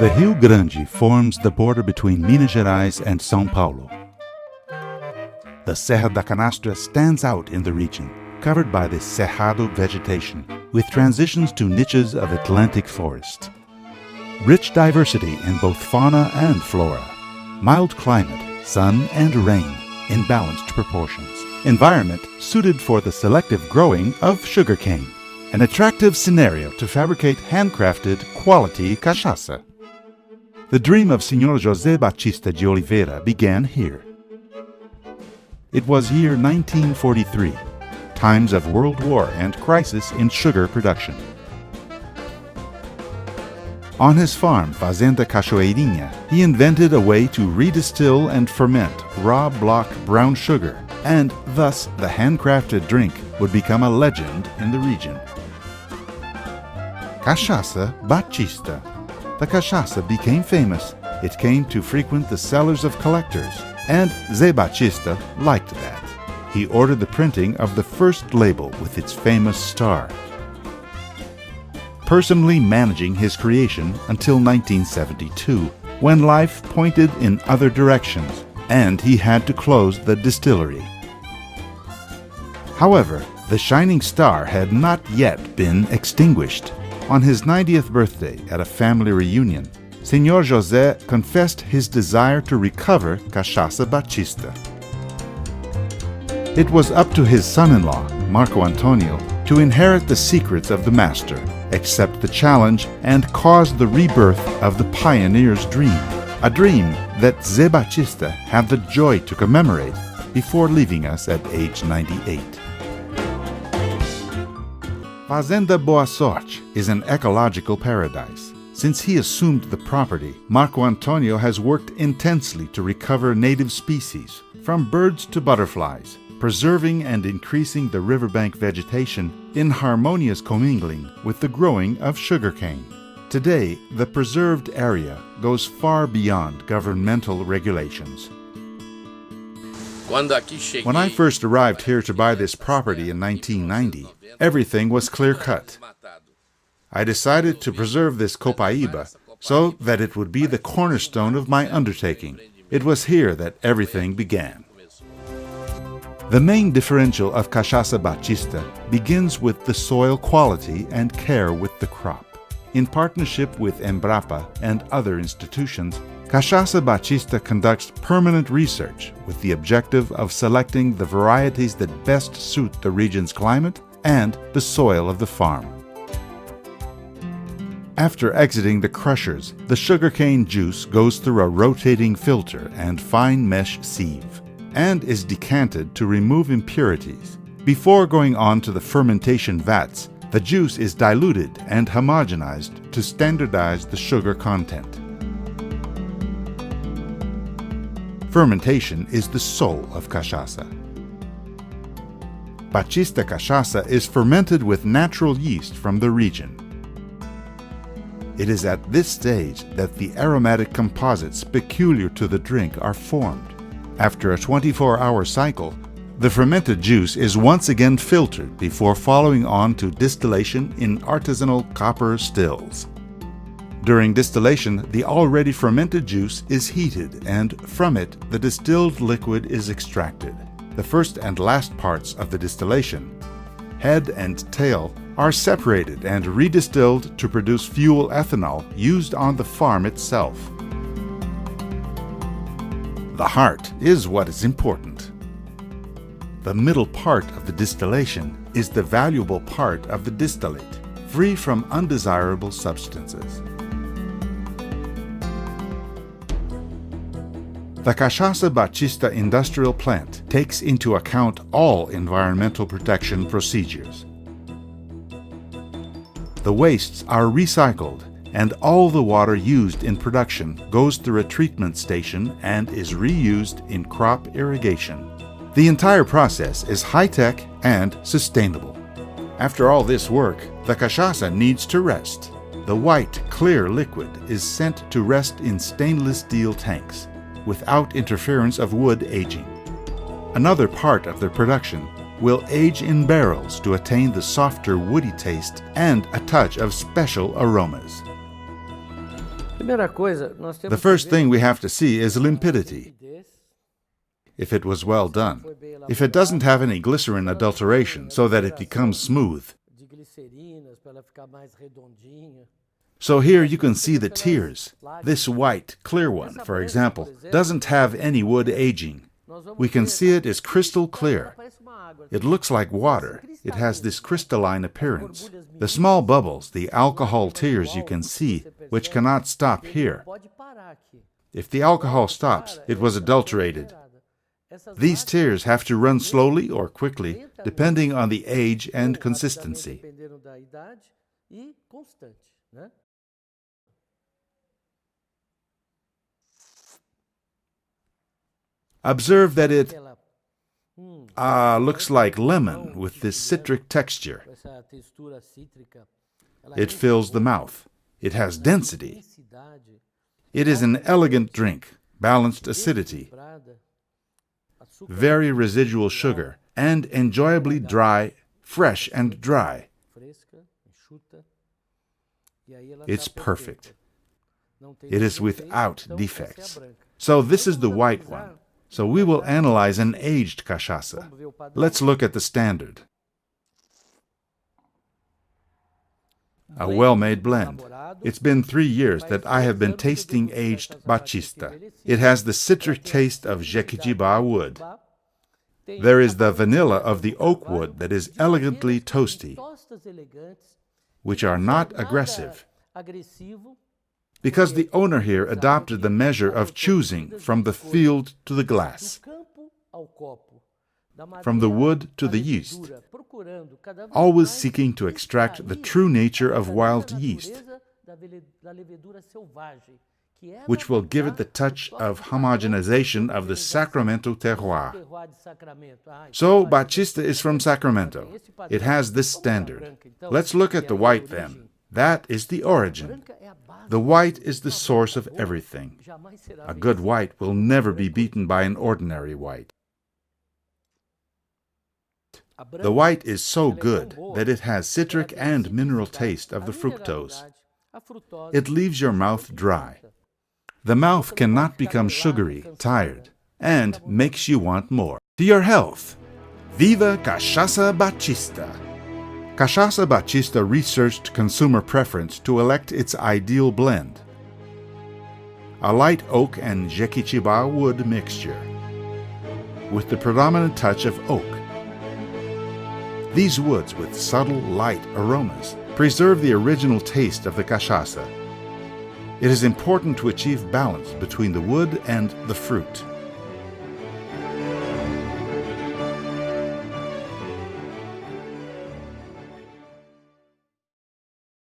The Rio Grande forms the border between Minas Gerais and São Paulo. The Serra da Canastra stands out in the region, covered by the cerrado vegetation, with transitions to niches of Atlantic forest. Rich diversity in both fauna and flora. Mild climate, sun and rain in balanced proportions. Environment suited for the selective growing of sugarcane. An attractive scenario to fabricate handcrafted quality cachaça. The dream of Senhor José Batista de Oliveira began here. It was year 1943, times of World War and crisis in sugar production. On his farm, Fazenda Cachoeirinha, he invented a way to redistill and ferment raw block brown sugar, and thus the handcrafted drink would become a legend in the region. Cachaça Batista. The cachaça became famous. It came to frequent the cellars of collectors, and Zé Batista liked that. He ordered the printing of the first label with its famous star, personally managing his creation until 1972, when life pointed in other directions, and he had to close the distillery. However, the shining star had not yet been extinguished. On his 90th birthday at a family reunion, Senhor José confessed his desire to recover Cachaça Batista. It was up to his son-in-law, Marco Antonio, to inherit the secrets of the master, accept the challenge, and cause the rebirth of the pioneer's dream, a dream that Zé Batista had the joy to commemorate before leaving us at age 98. Fazenda Boa Sorte is an ecological paradise. Since he assumed the property, Marco Antonio has worked intensely to recover native species, from birds to butterflies, preserving and increasing the riverbank vegetation in harmonious commingling with the growing of sugarcane. Today, the preserved area goes far beyond governmental regulations. When I first arrived here to buy this property in 1990, everything was clear-cut. I decided to preserve this copaíba so that it would be the cornerstone of my undertaking. It was here that everything began. The main differential of Cachaça Batista begins with the soil quality and care with the crop. In partnership with Embrapa and other institutions, Cachaça Batista conducts permanent research with the objective of selecting the varieties that best suit the region's climate and the soil of the farm. After exiting the crushers, the sugarcane juice goes through a rotating filter and fine mesh sieve, and is decanted to remove impurities. Before going on to the fermentation vats, the juice is diluted and homogenized to standardize the sugar content. Fermentation is the soul of cachaça. Batista cachaça is fermented with natural yeast from the region. It is at this stage that the aromatic composites peculiar to the drink are formed. After a 24-hour cycle, the fermented juice is once again filtered before following on to distillation in artisanal copper stills. During distillation, the already fermented juice is heated, and from it, the distilled liquid is extracted. The first and last parts of the distillation, head and tail, are separated and redistilled to produce fuel ethanol used on the farm itself. The heart is what is important. The middle part of the distillation is the valuable part of the distillate, free from undesirable substances. The Cachaça Batista industrial plant takes into account all environmental protection procedures. The wastes are recycled, and all the water used in production goes through a treatment station and is reused in crop irrigation. The entire process is high-tech and sustainable. After all this work, the cachaça needs to rest. The white, clear liquid is sent to rest in stainless steel tanks, without interference of wood aging. Another part of the production will age in barrels to attain the softer woody taste and a touch of special aromas. The first thing we have to see is limpidity, if it was well done. If it doesn't have any glycerin adulteration so that it becomes smooth. So here you can see the tears. This white, clear one, for example, doesn't have any wood aging. We can see it is crystal clear. It looks like water. It has this crystalline appearance. The small bubbles, the alcohol tears you can see, which cannot stop here. If the alcohol stops, it was adulterated. These tears have to run slowly or quickly, depending on the age and consistency. Observe that it looks like lemon with this citric texture. It fills the mouth. It has density. It is an elegant drink, balanced acidity, very residual sugar, and enjoyably dry, fresh and dry. It's perfect. It is without defects. So this is the white one. So we will analyze an aged cachaça. Let's look at the standard. A well-made blend. It's been 3 years that I have been tasting aged Batista. It has the citric taste of Jequitibá wood. There is the vanilla of the oak wood that is elegantly toasty, which are not aggressive, because the owner here adopted the measure of choosing from the field to the glass, from the wood to the yeast, always seeking to extract the true nature of wild yeast, which will give it the touch of homogenization of the Sacramento terroir. So Batista is from Sacramento. It has this standard. Let's look at the white then. That is the origin. The white is the source of everything. A good white will never be beaten by an ordinary white. The white is so good that it has citric and mineral taste of the fructose. It leaves your mouth dry. The mouth cannot become sugary, tired, and makes you want more. To your health! Viva Cachaça Batista! Cachaça Batista researched consumer preference to elect its ideal blend. A light oak and Jequitibá wood mixture, with the predominant touch of oak. These woods with subtle, light aromas preserve the original taste of the cachaça. It is important to achieve balance between the wood and the fruit.